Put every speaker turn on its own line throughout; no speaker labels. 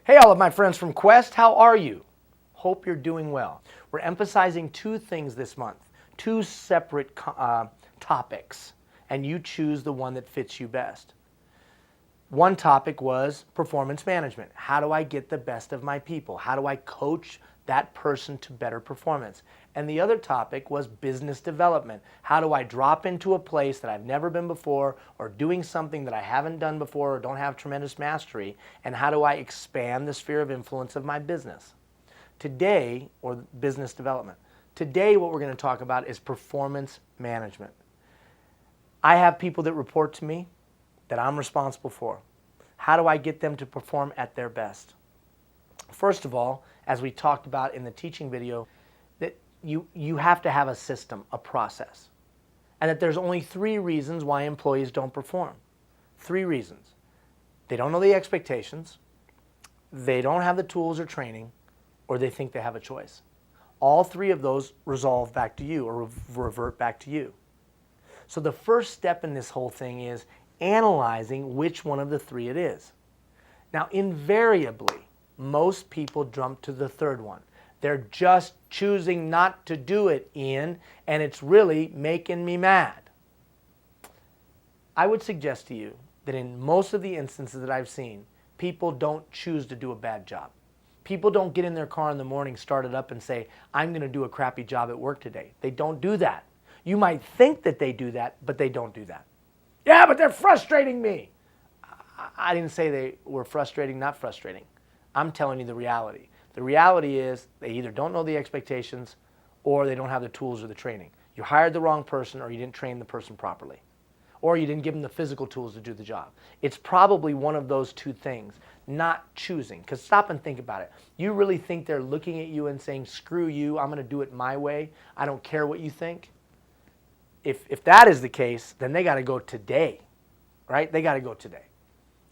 Hey, all of my friends from Quest, how are you? Hope you're doing well. We're emphasizing two things this month, two separate topics, and you choose the one that fits you best. One topic was performance management. How do I get the best of my people? How do I coach that person to better performance? And the other topic was business development. How do I drop into a place that I've never been before, or doing something that I haven't done before or don't have tremendous mastery, and how do I expand the sphere of influence of my business? Today, or business development. Today, what we're going to talk about is performance management. I have people that report to me that I'm responsible for. How do I get them to perform at their best? First of all, as we talked about in the teaching video, that you have to have a system, a process. And that there's only 3 reasons why employees don't perform. 3 reasons. They don't know the expectations, they don't have the tools or training, or they think they have a choice. All 3 of those resolve back to you or revert back to you. So the first step in this whole thing is analyzing which one of the 3 it is. Now, invariably, most people jump to the third one. They're just choosing not to do it, Ian, and it's really making me mad. I would suggest to you that in most of the instances that I've seen, people don't choose to do a bad job. People don't get in their car in the morning, start it up, and say, I'm going to do a crappy job at work today. They don't do that. You might think that they do that, but they don't do that. Yeah, but they're frustrating me. I didn't say they were frustrating, not frustrating. I'm telling you the reality. The reality is they either don't know the expectations or they don't have the tools or the training. You hired the wrong person, or you didn't train the person properly, or you didn't give them the physical tools to do the job. It's probably one of those 2 things, not choosing. Because stop and think about it. You really think they're looking at you and saying, screw you, I'm going to do it my way. I don't care what you think. If that is the case, then they got to go today, right? They got to go today.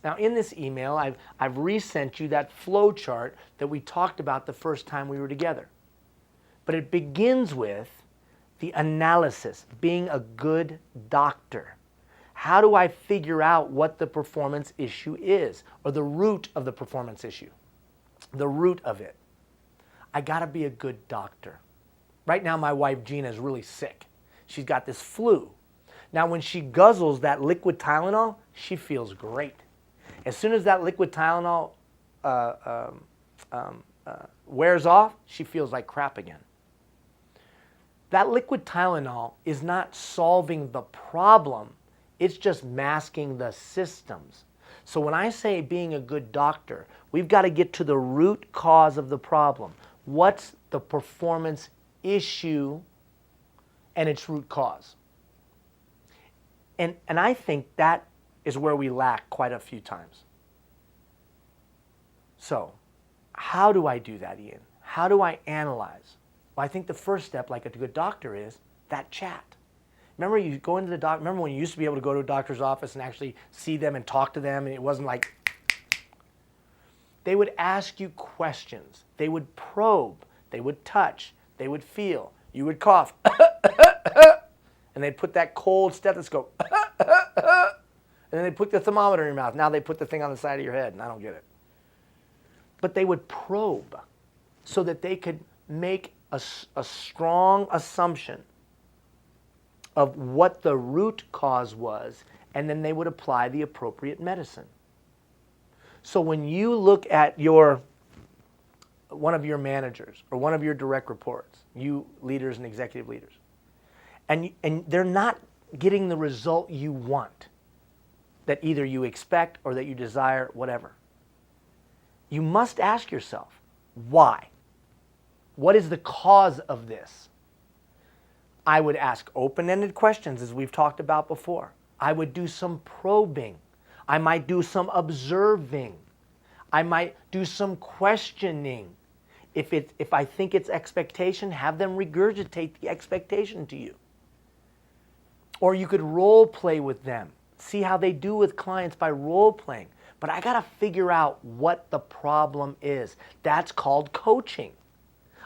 Now, in this email, I've resent you that flow chart that we talked about the first time we were together. But it begins with the analysis, being a good doctor. How do I figure out what the performance issue is, or the root of the performance issue? The root of it. I got to be a good doctor. Right now, my wife, Gina, is really sick. She's got this flu. Now, when she guzzles that liquid Tylenol, she feels great. As soon as that liquid Tylenol wears off, she feels like crap again. That liquid Tylenol is not solving the problem. It's just masking the symptoms. So when I say being a good doctor, we've got to get to the root cause of the problem. What's the performance issue and its root cause? And I think that is where we lack quite a few times. So, how do I do that, Ian? How do I analyze? Well, I think the first step, like a good doctor, is that chat. Remember you go into the doctor, remember when you used to be able to go to a doctor's office and actually see them and talk to them, and it wasn't like, they would ask you questions, they would probe, they would touch, they would feel, you would cough, and they'd put that cold stethoscope, and then they put the thermometer in your mouth. Now they put the thing on the side of your head, and I don't get it. But they would probe so that they could make a strong assumption of what the root cause was, and then they would apply the appropriate medicine. So when you look at one of your managers or one of your direct reports, you leaders and executive leaders, and they're not getting the result you want, that either you expect or that you desire, whatever, you must ask yourself, why? What is the cause of this? I would ask open-ended questions, as we've talked about before. I would do some probing. I might do some observing. I might do some questioning. If I think it's expectation, have them regurgitate the expectation to you. Or you could role play with them. See how they do with clients by role playing. But I got to figure out what the problem is. That's called coaching.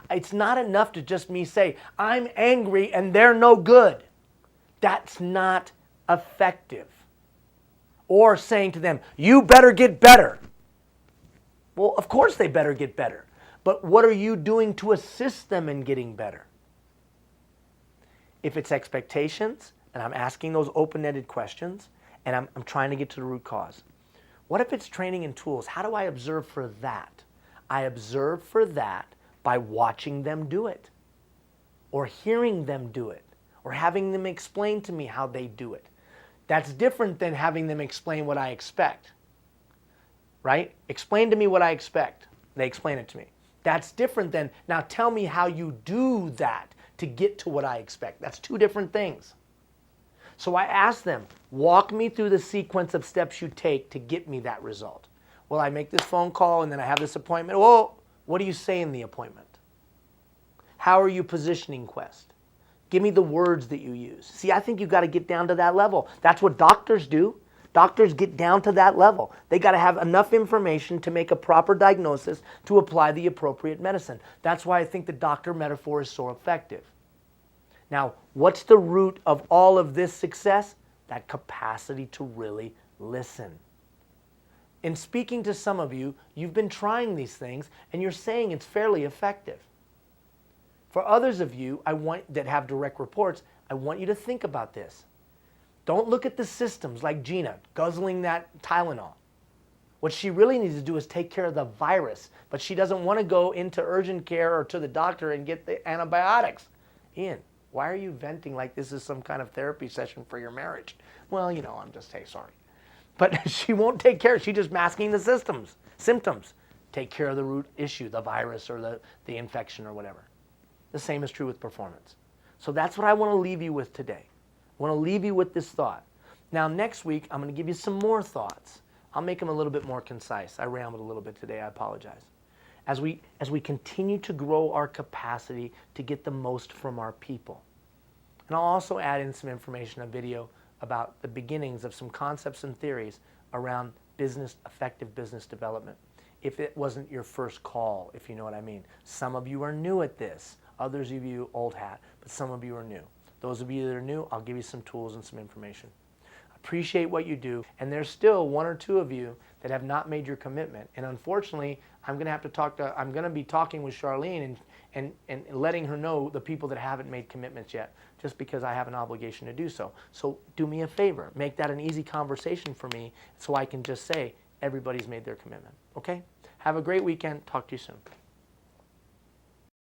It's not enough to just me say, I'm angry and they're no good. That's not effective. Or saying to them, you better get better. Well, of course they better get better. But what are you doing to assist them in getting better? If it's expectations, and I'm asking those open-ended questions, and I'm trying to get to the root cause. What if it's training and tools? How do I observe for that? I observe for that by watching them do it, or hearing them do it, or having them explain to me how they do it. That's different than having them explain what I expect, right? Explain to me what I expect. They explain it to me. That's different than, now tell me how you do that to get to what I expect. That's two different things. So I ask them, walk me through the sequence of steps you take to get me that result. Well, I make this phone call and then I have this appointment. Well, what do you say in the appointment? How are you positioning Quest? Give me the words that you use. See, I think you've got to get down to that level. That's what doctors do. Doctors get down to that level. They got to have enough information to make a proper diagnosis to apply the appropriate medicine. That's why I think the doctor metaphor is so effective. Now, what's the root of all of this success? That capacity to really listen. In speaking to some of you, you've been trying these things and you're saying it's fairly effective. For others of you that have direct reports, I want you to think about this. Don't look at the systems like Gina guzzling that Tylenol. What she really needs to do is take care of the virus, but she doesn't want to go into urgent care or to the doctor and get the antibiotics. Ian, why are you venting like this is some kind of therapy session for your marriage? Well, I'm just saying sorry. But she won't take care. She's just masking the symptoms. Take care of the root issue, the virus or the infection or whatever. The same is true with performance. So that's what I want to leave you with today. I want to leave you with this thought. Now, next week, I'm going to give you some more thoughts. I'll make them a little bit more concise. I rambled a little bit today. I apologize. As we continue to grow our capacity to get the most from our people. And I'll also add in some information, a video about the beginnings of some concepts and theories around effective business development. If it wasn't your first call, if you know what I mean. Some of you are new at this. Others of you old hat, but some of you are new. Those of you that are new, I'll give you some tools and some information. Appreciate what you do, and there's still one or two of you that have not made your commitment. And unfortunately, I'm going to be talking with Charlene and letting her know the people that haven't made commitments yet, just because I have an obligation to do so. So do me a favor, make that an easy conversation for me so I can just say everybody's made their commitment. Okay? Have a great weekend. Talk to you soon.